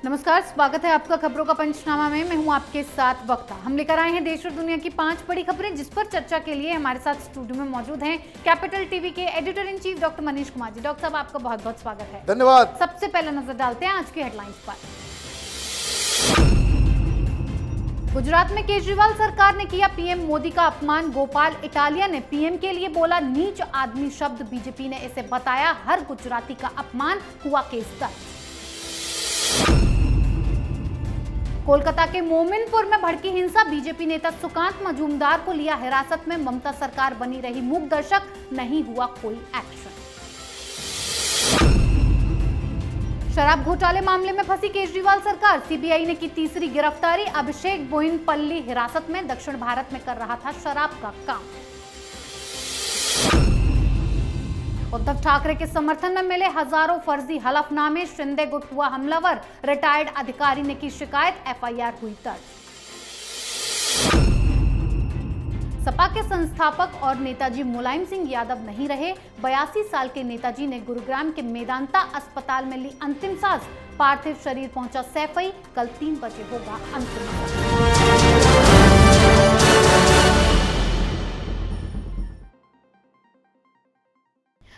नमस्कार, स्वागत है आपका खबरों का पंचनामा में। मैं हूं आपके साथ वक्ता। हम लेकर आए हैं देश और दुनिया की 5 बड़ी खबरें, जिस पर चर्चा के लिए हमारे साथ स्टूडियो में मौजूद हैं कैपिटल टीवी के editor in chief doctor Manish Kumar ji. Doctor साहब, आपका बहुत बहुत स्वागत है। धन्यवाद। सबसे पहले नजर डालते हैं आज की हेडलाइंस पर। गुजरात में केजरीवाल सरकार ने किया पीएम मोदी का अपमान। गोपाल इटालिया ने पीएम के लिए बोला नीच आदमी शब्द। बीजेपी ने इसे बताया हर गुजराती का अपमान। हुआ केस दर्ज। कोलकाता के मोमिनपुर में भड़की हिंसा। बीजेपी नेता सुकांत मजूमदार को लिया हिरासत में। ममता सरकार बनी रही मूक दर्शक, नहीं हुआ कोई एक्शन। शराब घोटाले मामले में फंसी केजरीवाल सरकार। सीबीआई ने की तीसरी गिरफ्तारी। अभिषेक बोइनपल्ली हिरासत में। दक्षिण भारत में कर रहा था शराब का काम। उद्धव ठाकरे के समर्थन में मिले हजारों फर्जी हलफनामे। शिंदे गुट हुआ हमलावर। रिटायर्ड अधिकारी ने की शिकायत। एफआईआर हुई दर्ज। सपा के संस्थापक और नेताजी मुलायम सिंह यादव नहीं रहे। 82 साल के नेताजी ने गुरुग्राम के मेदांता अस्पताल में ली अंतिम सांस। पार्थिव शरीर पहुंचा सैफई। कल 3 बजे होगा अंतिम संस्कार।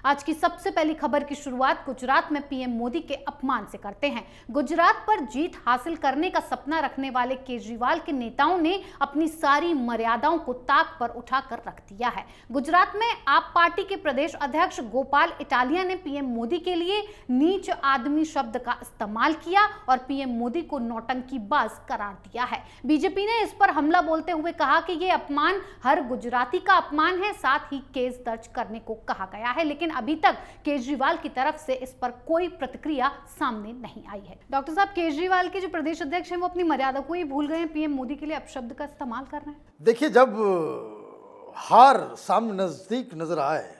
आज की सबसे पहली खबर की शुरुआत गुजरात में पीएम मोदी के अपमान से करते हैं। गुजरात पर जीत हासिल करने का सपना रखने वाले केजरीवाल के नेताओं ने अपनी सारी मर्यादाओं को ताक पर उठाकर रख दिया है। गुजरात में आप पार्टी के प्रदेश अध्यक्ष गोपाल इटालिया ने पीएम मोदी के लिए नीच आदमी शब्द का इस्तेमाल किया और पीएम मोदी को नौटंकीबाज करार दिया है। बीजेपी ने इस पर हमला बोलते हुए कहा कि यह अपमान हर गुजराती का अपमान है। साथ ही केस दर्ज करने को कहा गया है, लेकिन अभी तक केजरीवाल की तरफ से इस पर कोई प्रतिक्रिया सामने नहीं आई है। डॉक्टर साहब, केजरीवाल के जो प्रदेश अध्यक्ष हैं वो अपनी मर्यादा को ही भूल गए हैं, पीएम मोदी के लिए अपशब्द का इस्तेमाल कर रहे हैं। देखिए, जब हार सामने नजदीक नजर आए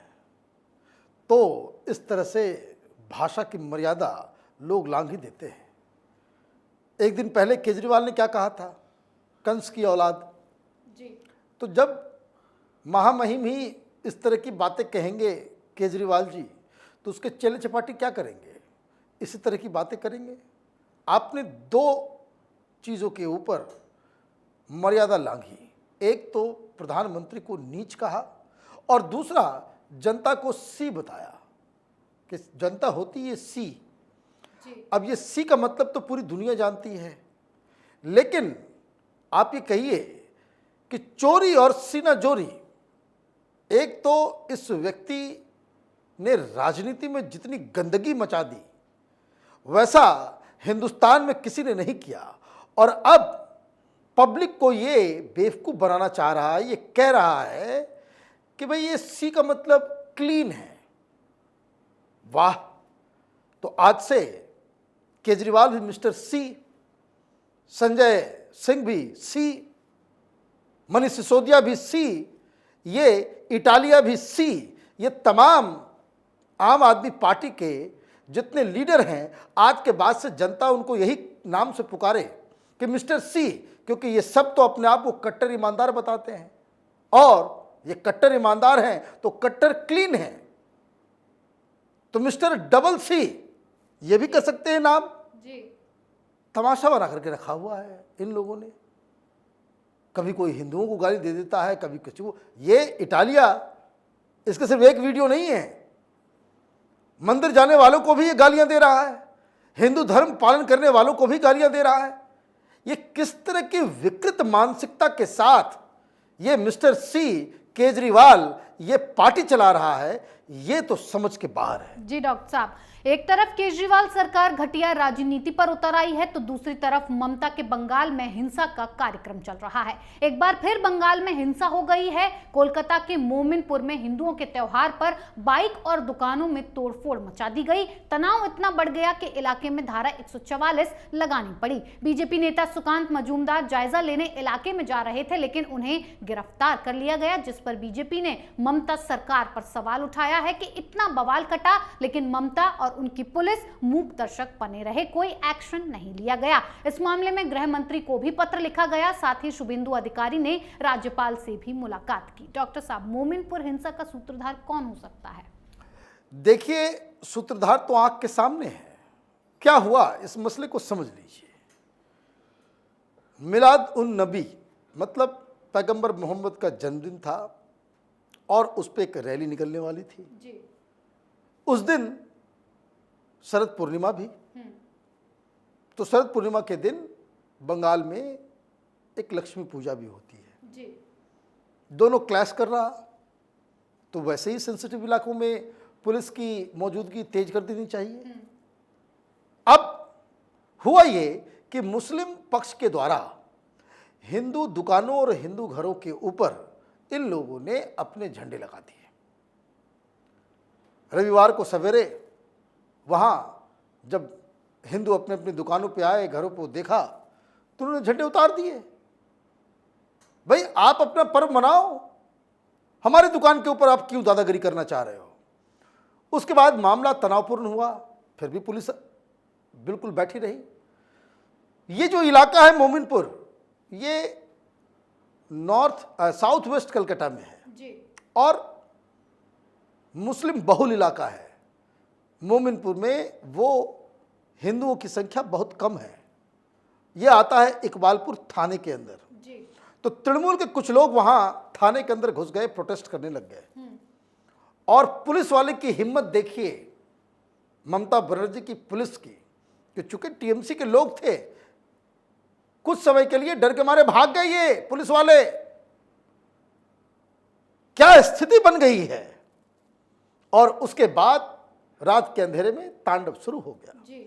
तो इस तरह से भाषा की मर्यादा लोग लांघ ही देते हैं। एक दिन पहले केजरीवाल ने क्या कहा था, कंस की औलाद जी। तो जब महामहिम ही इस तरह की बातें कहेंगे केजरीवाल जी, तो उसके चेले चपाटी क्या करेंगे? इसी तरह की बातें करेंगे। आपने 2 चीज़ों के ऊपर मर्यादा लांघी। एक तो प्रधानमंत्री को नीच कहा और दूसरा जनता को सी बताया कि जनता होती है सी जी। अब ये सी का मतलब तो पूरी दुनिया जानती है, लेकिन आप ये कहिए कि चोरी और सीना जोरी, एक तो इस व्यक्ति ने राजनीति में जितनी गंदगी मचा दी वैसा हिंदुस्तान में किसी ने नहीं किया, और अब पब्लिक को ये बेवकूफ़ बनाना चाह रहा है। ये कह रहा है कि भाई ये सी का मतलब क्लीन है। वाह! तो आज से केजरीवाल भी मिस्टर सी, संजय सिंह भी सी, मनीष सिसोदिया भी सी, ये इटालिया भी सी, ये तमाम आम आदमी पार्टी के जितने लीडर हैं, आज के बाद से जनता उनको यही नाम से पुकारे कि मिस्टर सी, क्योंकि ये सब तो अपने आप को कट्टर ईमानदार बताते हैं, और ये कट्टर ईमानदार हैं तो कट्टर क्लीन हैं। तो मिस्टर डबल सी ये भी कह सकते हैं नाम जी। तमाशा बना करके रखा हुआ है इन लोगों ने। कभी कोई हिंदुओं को गाली दे देता है, कभी कुछ। ये इटालिया, इसके सिर्फ एक वीडियो नहीं है, मंदिर जाने वालों को भी ये गालियां दे रहा है, हिंदू धर्म पालन करने वालों को भी गालियां दे रहा है। ये किस तरह की विकृत मानसिकता के साथ ये मिस्टर सी केजरीवाल ये पार्टी चला रहा है, ये तो समझ के बाहर है। जी डॉक्टर साहब, एक तरफ केजरीवाल सरकार घटिया राजनीति पर उतर आई है तो दूसरी तरफ ममता के बंगाल में हिंसा का कार्यक्रम चल रहा है। एक बार फिर बंगाल में हिंसा हो गई है। कोलकाता के मोमिनपुर में हिंदुओं के त्योहार पर बाइक और दुकानों में तोड़फोड़ मचा दी गई। तनाव इतना बढ़ गया कि इलाके में धारा 144 लगानी पड़ी। बीजेपी नेता सुकांत मजूमदार जायजा लेने इलाके में जा रहे थे, लेकिन उन्हें गिरफ्तार कर लिया गया, जिस पर बीजेपी ने ममता सरकार पर सवाल उठाया है कि इतना बवाल कटा, लेकिन ममता और उनकी पुलिस मूक दर्शक बने रहे, कोई एक्शन नहीं लिया गया। इस मामले में गृह मंत्री को भी पत्र लिखा गया। साथ ही शुभेंदु अधिकारी ने राज्यपाल से भी मुलाकात की। डॉक्टर साहब, मोमिनपुर हिंसा का सूत्रधार कौन हो सकता है? देखिए, सूत्रधार तो आंख के सामने है। क्या हुआ इस मसले को समझ लीजिए। मिलाद उन नबी मतलब पैगंबर मोहम्मद का जन्मदिन था और उस पर एक रैली निकलने वाली थी जी। उस दिन शरद पूर्णिमा भी। तो शरद पूर्णिमा के दिन बंगाल में एक लक्ष्मी पूजा भी होती है जी। दोनों क्लैश कर रहा। तो वैसे ही सेंसिटिव इलाकों में पुलिस की मौजूदगी तेज कर देनी चाहिए। अब हुआ ये कि मुस्लिम पक्ष के द्वारा हिंदू दुकानों और हिंदू घरों के ऊपर इन लोगों ने अपने झंडे लगा दिए। रविवार को सवेरे वहां जब हिंदू अपने अपनी दुकानों पे आए, घरों पे देखा तो उन्होंने झंडे उतार दिए। भाई आप अपना पर्व मनाओ, हमारी दुकान के ऊपर आप क्यों दादागिरी करना चाह रहे हो। उसके बाद मामला तनावपूर्ण हुआ, फिर भी पुलिस बिल्कुल बैठी रही। ये जो इलाका है मोमिनपुर, ये साउथ वेस्ट कलकत्ता में है जी। और मुस्लिम बहुल इलाका है। मोमिनपुर में वो हिंदुओं की संख्या बहुत कम है। ये आता है इकबालपुर थाने के अंदर। जी। तो तृणमूल के कुछ लोग वहां थाने के अंदर घुस गए, प्रोटेस्ट करने लग गए। और पुलिस वाले की हिम्मत देखिए, ममता बनर्जी की पुलिस की, कि चूंकि टीएमसी के लोग थे, कुछ समय के लिए डर के मारे भाग गए ये पुलिस वाले। क्या स्थिति बन गई है। और उसके बाद रात के अंधेरे में तांडव शुरू हो गया। जी।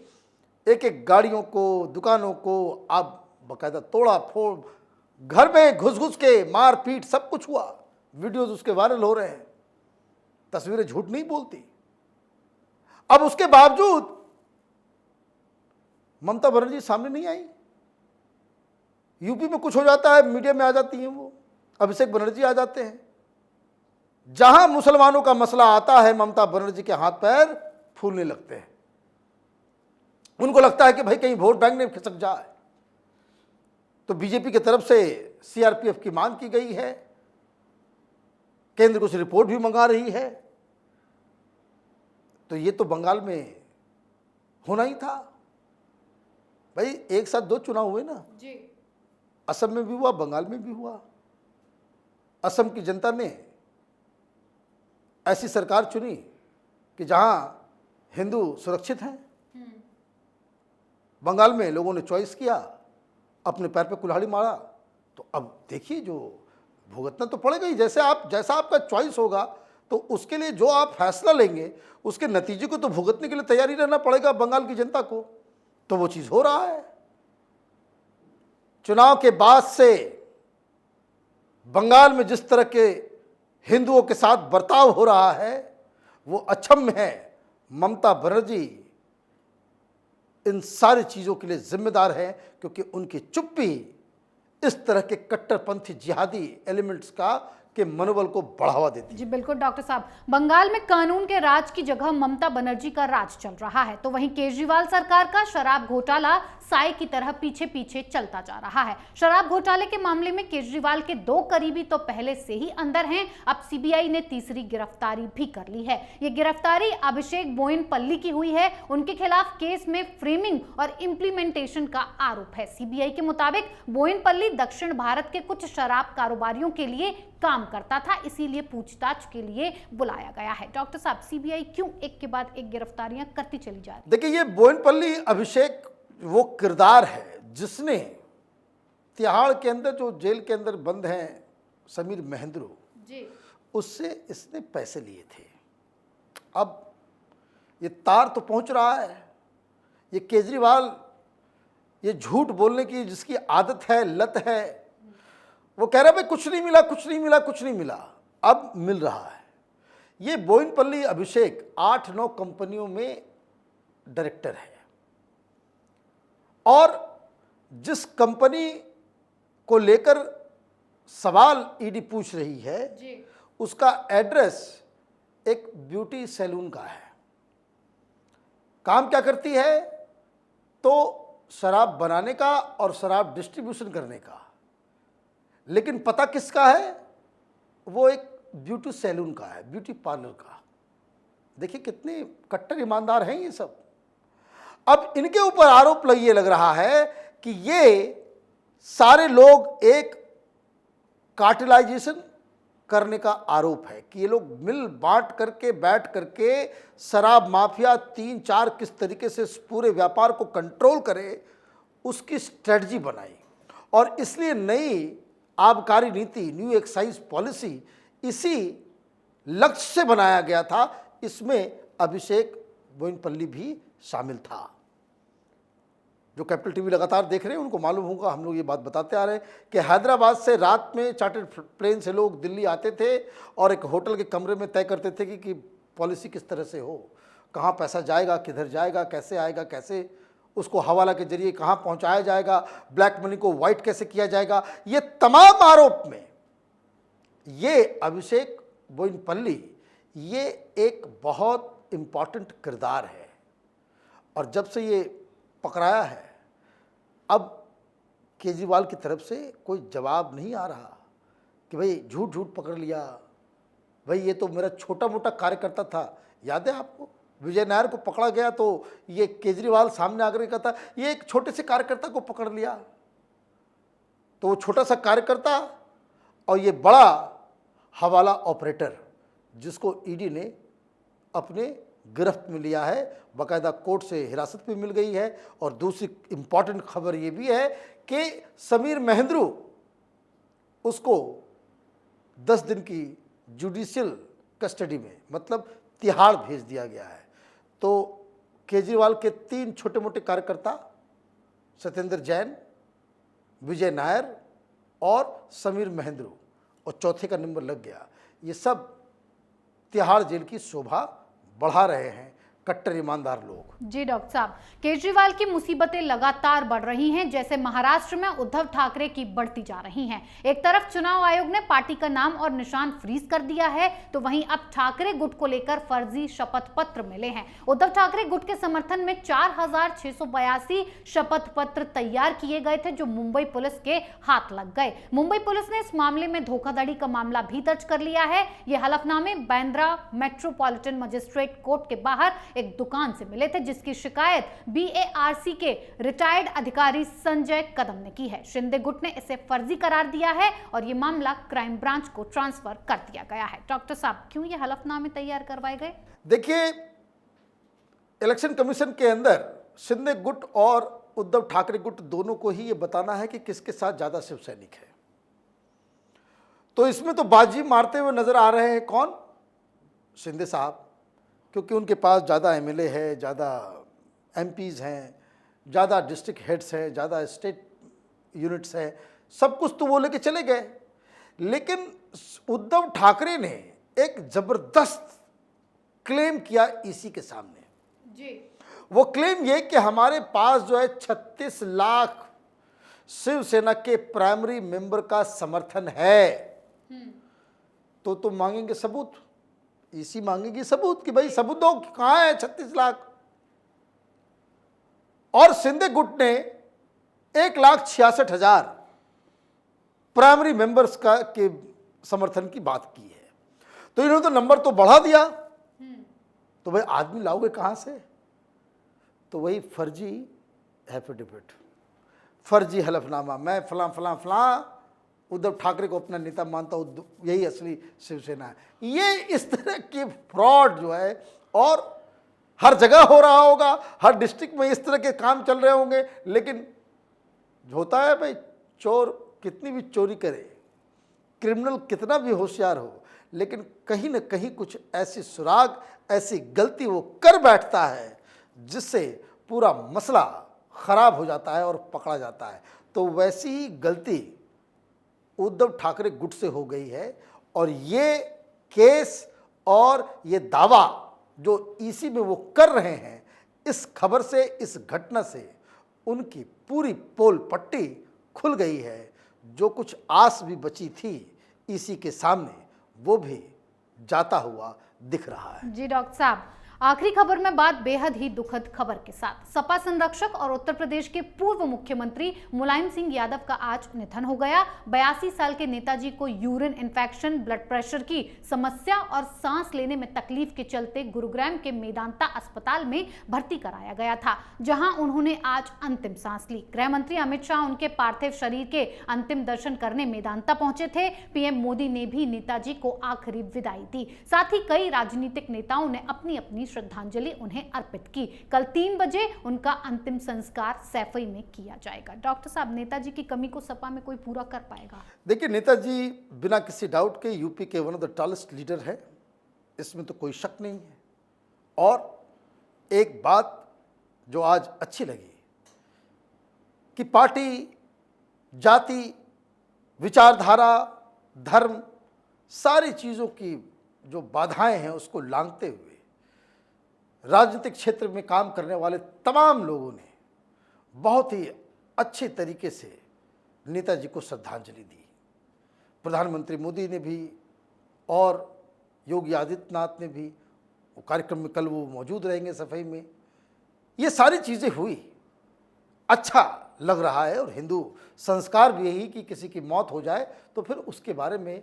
एक एक गाड़ियों को, दुकानों को आप बकायदा तोड़ा फोड़, घर में घुस घुस के मार पीट सब कुछ हुआ। वीडियोस उसके वायरल हो रहे हैं, तस्वीरें झूठ नहीं बोलती। अब उसके बावजूद ममता बनर्जी सामने नहीं आई। यूपी में कुछ हो जाता है, मीडिया में आ जाती हैं वो, अभिषेक बनर्जी आ जाते हैं। जहां मुसलमानों का मसला आता है, ममता बनर्जी के हाथ पैर फूलने लगते हैं। उनको लगता है कि भाई कहीं वोट बैंक में खिसक जाए। तो बीजेपी की तरफ से सीआरपीएफ की मांग की गई है, केंद्र को रिपोर्ट भी मंगा रही है। तो ये तो बंगाल में होना ही था भाई। एक साथ दो चुनाव हुए ना जी। असम में भी हुआ, बंगाल में भी हुआ। असम की जनता ने ऐसी सरकार चुनी कि जहां हिंदू सुरक्षित हैं। बंगाल में लोगों ने चॉइस किया, अपने पैर पे कुल्हाड़ी मारा। तो अब देखिए, जो भुगतना तो पड़ेगा ही। जैसा आपका चॉइस होगा तो उसके लिए जो आप फैसला लेंगे उसके नतीजे को तो भुगतने के लिए तैयारी रहना पड़ेगा बंगाल की जनता को। तो वो चीज हो रहा है। चुनाव के बाद से बंगाल में जिस तरह के हिंदुओं के साथ बर्ताव हो रहा है वो अक्षम्य है। ममता बनर्जी इन सारी चीजों के लिए जिम्मेदार है, क्योंकि उनकी चुप्पी इस तरह के कट्टरपंथी जिहादी एलिमेंट्स का के मनोबल को बढ़ावा देती है। जी बिल्कुल डॉक्टर साहब, बंगाल में कानून के राज की जगह ममता बनर्जी का राज चल रहा है, तो वहीं केजरीवाल सरकार का शराब घोटाला साए की तरह पीछे पीछे चलता जा रहा है। शराब घोटाले के मामले में केजरीवाल के 2 करीबी तो पहले से ही अंदर हैं। अब सीबीआई ने तीसरी गिरफ्तारी भी कर ली है। ये गिरफ्तारी अभिषेक बोयनपल्ली की हुई है। उनके खिलाफ केस में फ्रेमिंग और इम्प्लीमेंटेशन का आरोप है। सीबीआई के मुताबिक बोयनपल्ली दक्षिण भारत के कुछ शराब कारोबारियों के लिए काम करता था, इसीलिए पूछताछ के लिए बुलाया गया है। डॉक्टर साहब, सीबीआई क्यों एक के बाद एक गिरफ्तारियां करती चली जा रही है? देखिए, ये बोयनपल्ली अभिषेक वो किरदार है जिसने तिहाड़ के अंदर, जो जेल के अंदर बंद हैं समीर महेंद्रो जी, उससे इसने पैसे लिए थे। अब ये तार तो पहुंच रहा है। ये केजरीवाल, ये झूठ बोलने की जिसकी आदत है, लत है, वो कह रहा है भाई कुछ नहीं मिला, कुछ नहीं मिला, कुछ नहीं मिला। अब मिल रहा है। ये बोयनपल्ली अभिषेक 8-9 कंपनियों में डायरेक्टर है और जिस कंपनी को लेकर सवाल ईडी पूछ रही है जी, उसका एड्रेस एक ब्यूटी सैलून का है। काम क्या करती है? तो शराब बनाने का और शराब डिस्ट्रीब्यूशन करने का। लेकिन पता किसका है? वो एक ब्यूटी सैलून का है, ब्यूटी पार्लर का। देखिए कितने कट्टर ईमानदार हैं ये सब। अब इनके ऊपर आरोप ये लग रहा है कि ये सारे लोग एक कार्टेलाइजेशन करने का आरोप है कि ये लोग मिल बांट करके बैठ करके शराब माफिया 3-4 किस तरीके से इस पूरे व्यापार को कंट्रोल करे, उसकी स्ट्रेटजी बनाई। और इसलिए नई आबकारी नीति, न्यू एक्साइज पॉलिसी इसी लक्ष्य से बनाया गया था। इसमें अभिषेक बोयनपल्ली भी शामिल था। जो कैपिटल टीवी लगातार देख रहे हैं उनको मालूम होगा, हम लोग ये बात बताते आ रहे हैं कि हैदराबाद से रात में चार्टर्ड प्लेन से लोग दिल्ली आते थे और एक होटल के कमरे में तय करते थे कि पॉलिसी किस तरह से हो, कहाँ पैसा जाएगा, किधर जाएगा, कैसे आएगा, कैसे उसको हवाला के जरिए कहाँ पहुँचाया जाएगा, ब्लैक मनी को वाइट कैसे किया जाएगा। ये तमाम आरोप में ये अभिषेक बोयनपल्ली ये एक बहुत इम्पॉर्टेंट किरदार है। और जब से ये पकड़ाया है, अब केजरीवाल की तरफ से कोई जवाब नहीं आ रहा कि भाई झूठ झूठ पकड़ लिया, भाई ये तो मेरा छोटा मोटा कार्यकर्ता था। याद है आपको, विजय नायर को पकड़ा गया तो ये केजरीवाल सामने आकर कहता ये एक छोटे से कार्यकर्ता को पकड़ लिया। तो वो छोटा सा कार्यकर्ता और ये बड़ा हवाला ऑपरेटर जिसको ईडी ने अपने गिरफ्त में लिया है, बाकायदा कोर्ट से हिरासत भी मिल गई है। और दूसरी इंपॉर्टेंट खबर ये भी है कि समीर महेंद्रू उसको 10 दिन की जुडिशियल कस्टडी में, मतलब तिहाड़ भेज दिया गया है। तो केजरीवाल के 3 छोटे मोटे कार्यकर्ता सत्येंद्र जैन, विजय नायर और समीर महेंद्रू, और चौथे का नंबर लग गया, ये सब तिहाड़ जेल की शोभा बढ़ा रहे हैं कट्टर ईमानदार लोग। जी डॉक्टर साहब, केजरीवाल की मुसीबतें लगातार बढ़ रही हैं। जैसे महाराष्ट्र में उद्धव ठाकरे की बढ़ती जा रही हैं। एक तरफ चुनाव आयोग ने पार्टी का नाम और निशान फ्रीज कर दिया है, तो वहीं अब ठाकरे गुट को लेकर फर्जी शपथ पत्र मिले हैं। उद्धव ठाकरे गुट के समर्थन में 4682 शपथ पत्र तैयार किए गए थे, जो मुंबई पुलिस के हाथ लग गए। मुंबई पुलिस ने इस मामले में धोखाधड़ी का मामला भी दर्ज कर लिया है। ये हलफनामे बांद्रा मेट्रोपॉलिटन मजिस्ट्रेट कोर्ट के बाहर एक दुकान से मिले थे, जिसकी शिकायत बीएआरसी के रिटायर्ड अधिकारी संजय कदम ने की है। शिंदे गुट ने इसे फर्जी करार दिया है और यह मामला क्राइम ब्रांच को ट्रांसफर कर दिया गया है। डॉक्टर साहब, क्यों ये हलफनामे तैयार करवाए गए? देखिए, इलेक्शन कमीशन के अंदर शिंदे गुट और उद्धव ठाकरे गुट दोनों को ही ये बताना है कि किसके साथ ज्यादा शिव सैनिक है। तो इसमें तो बाजी मारते हुए नजर आ रहे हैं कौन? शिंदे साहब, क्योंकि उनके पास ज़्यादा एमएलए है, ज़्यादा एमपीज हैं, ज़्यादा डिस्ट्रिक्ट हेड्स हैं, ज़्यादा स्टेट यूनिट्स हैं, सब कुछ तो वो लेके चले गए। लेकिन उद्धव ठाकरे ने एक ज़बरदस्त क्लेम किया ईसी के सामने जी। वो क्लेम ये कि हमारे पास जो है 36 लाख शिवसेना के प्राइमरी मेंबर का समर्थन है। तो तुम मांगेंगे सबूत, ईसी मांगेगी सबूत कि भाई सबूत दो, कहां है 36 लाख। और शिंदे गुट ने 1,66,000 प्राइमरी मेंबर्स का के समर्थन की बात की है। तो इन्होंने तो नंबर तो बढ़ा दिया। तो भाई आदमी लाओगे कहां से? तो वही फर्जी एफिडेविट, फर्जी हलफनामा, मैं फलां फलां फलां उद्धव ठाकरे को अपना नेता मानता हूँ, यही असली शिवसेना है। ये इस तरह के फ्रॉड जो है, और हर जगह हो रहा होगा, हर डिस्ट्रिक्ट में इस तरह के काम चल रहे होंगे। लेकिन होता है भाई, चोर कितनी भी चोरी करे, क्रिमिनल कितना भी होशियार हो, लेकिन कहीं ना कहीं कुछ ऐसी सुराग, ऐसी गलती वो कर बैठता है जिससे पूरा मसला खराब हो जाता है और पकड़ा जाता है। तो वैसी ही गलती उद्धव ठाकरे गुट से हो गई है। और ये केस और ये दावा जो ईसी में वो कर रहे हैं, इस खबर से, इस घटना से उनकी पूरी पोल पट्टी खुल गई है। जो कुछ आस भी बची थी ईसी के सामने, वो भी जाता हुआ दिख रहा है। जी डॉक्टर साहब, आखिरी खबर में बात बेहद ही दुखद खबर के साथ। सपा संरक्षक और उत्तर प्रदेश के पूर्व मुख्यमंत्री मुलायम सिंह यादव का आज निधन हो गया। 82 साल के नेताजी को यूरिन इन्फेक्शन, ब्लड प्रेशर की समस्या और सांस लेने में तकलीफ के चलते गुरुग्राम के मेदांता अस्पताल में भर्ती कराया गया था, जहां उन्होंने आज अंतिम सांस ली। गृह मंत्री अमित शाह उनके पार्थिव शरीर के अंतिम दर्शन करने मेदांता पहुंचे थे। पीएम मोदी ने भी नेताजी को आखिरी विदाई दी। साथ ही कई राजनीतिक नेताओं ने अपनी अपनी श्रद्धांजलि उन्हें अर्पित की। कल 3 बजे उनका अंतिम संस्कार सैफई में किया जाएगा। डॉक्टर साहब, नेताजी की कमी को सपा में कोई पूरा कर पाएगा? देखिए, नेताजी बिना किसी डाउट के यूपी के one of the tallest leader है, इसमें तो कोई शक नहीं है। और एक बात जो आज अच्छी लगी कि पार्टी, जाति, विचारधारा, धर्म, सारी चीज़ों की जो बाधाएं हैं उसको लांघते हुए राजनीतिक क्षेत्र में काम करने वाले तमाम लोगों ने बहुत ही अच्छे तरीके से नेताजी को श्रद्धांजलि दी। प्रधानमंत्री मोदी ने भी और योगी आदित्यनाथ ने भी, वो कार्यक्रम में कल वो मौजूद रहेंगे सफाई में। ये सारी चीज़ें हुई, अच्छा लग रहा है। और हिंदू संस्कार भी यही कि किसी की मौत हो जाए तो फिर उसके बारे में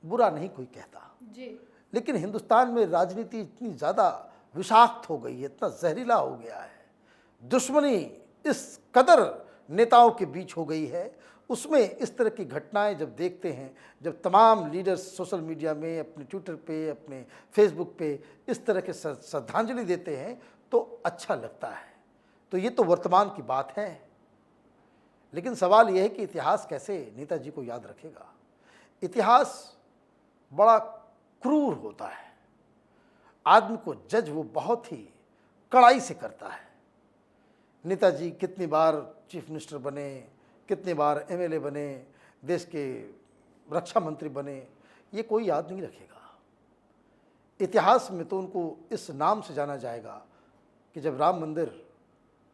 बुरा नहीं कोई कहता जी। लेकिन हिंदुस्तान में राजनीति इतनी ज़्यादा विषाक्त हो गई है, इतना जहरीला हो गया है, दुश्मनी इस कदर नेताओं के बीच हो गई है, उसमें इस तरह की घटनाएं जब देखते हैं, जब तमाम लीडर्स सोशल मीडिया में, अपने ट्विटर पे, अपने फेसबुक पे इस तरह के श्रद्धांजलि देते हैं तो अच्छा लगता है। तो ये तो वर्तमान की बात है, लेकिन सवाल यह है कि इतिहास कैसे नेताजी को याद रखेगा। इतिहास बड़ा क्रूर होता है, आदमी को जज वो बहुत ही कड़ाई से करता है। नेताजी कितनी बार चीफ मिनिस्टर बने, कितनी बार एमएलए बने, देश के रक्षा मंत्री बने, ये कोई याद नहीं रखेगा। इतिहास में तो उनको इस नाम से जाना जाएगा कि जब राम मंदिर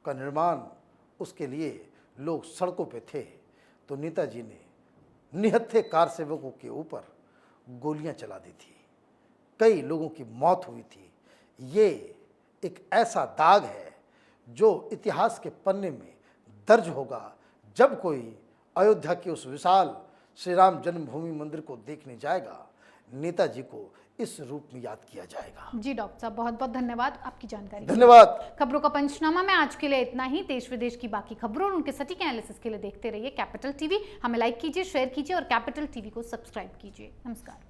का निर्माण, उसके लिए लोग सड़कों पे थे तो नेताजी ने निहत्थे कार सेवकों के ऊपर गोलियां चला दी थी, कई लोगों की मौत हुई थी। ये एक ऐसा दाग है जो इतिहास के पन्ने में दर्ज होगा जब कोई अयोध्या के उस विशाल श्री राम जन्मभूमि मंदिर को देखने जाएगा। नेताजी को इस रूप में याद किया जाएगा। जी डॉक्टर साहब, बहुत बहुत धन्यवाद आपकी जानकारी। धन्यवाद। खबरों का पंचनामा में आज के लिए इतना ही। देश विदेश की बाकी खबरों और उनके सटीक एनालिसिस के लिए देखते रहिए कैपिटल टीवी। हमें लाइक कीजिए, शेयर कीजिए और कैपिटल टीवी को सब्सक्राइब कीजिए। नमस्कार।